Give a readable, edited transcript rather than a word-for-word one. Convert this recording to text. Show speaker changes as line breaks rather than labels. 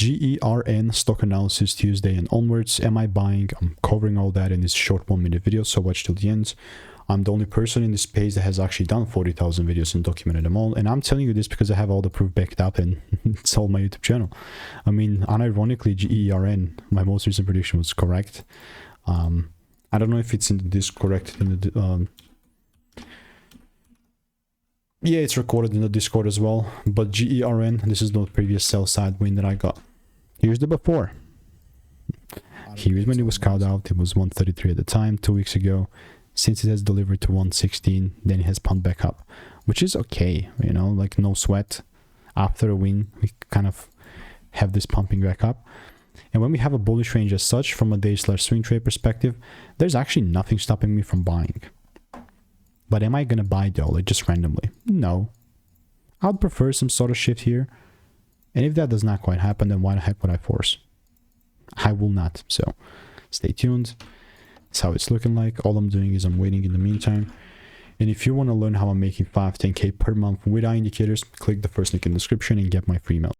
GERN Stock Analysis Tuesday and onwards. Am I buying? I'm covering all that in this short 1-minute video, so watch till the end. I'm the only person in this space that has actually done 40,000 videos and documented them all, and I'm telling you this because I have all the proof backed up, and it's all my YouTube channel. I mean, unironically, GERN, my most recent prediction was correct. I don't know if it's in this correct in the yeah, it's recorded in the Discord as well. But GERN, this is the previous sell side win that I got. Here's the before. Here's when it was called out. It was 133 at the time 2 weeks ago. Since it has delivered to 116, then it has pumped back up, which is okay, you know, like no sweat. After a win, we kind of have this pumping back up. And when we have a bullish range as such, from a day/swing trade perspective, there's actually nothing stopping me from buying. But am I going to buy though, like just randomly? No. I would prefer some sort of shift here. And if that does not quite happen, then why the heck would I force? I will not. So stay tuned. That's how it's looking like. All I'm doing is I'm waiting in the meantime. And if you want to learn how I'm making 5-10K per month without indicators, click the first link in the description and get my free email.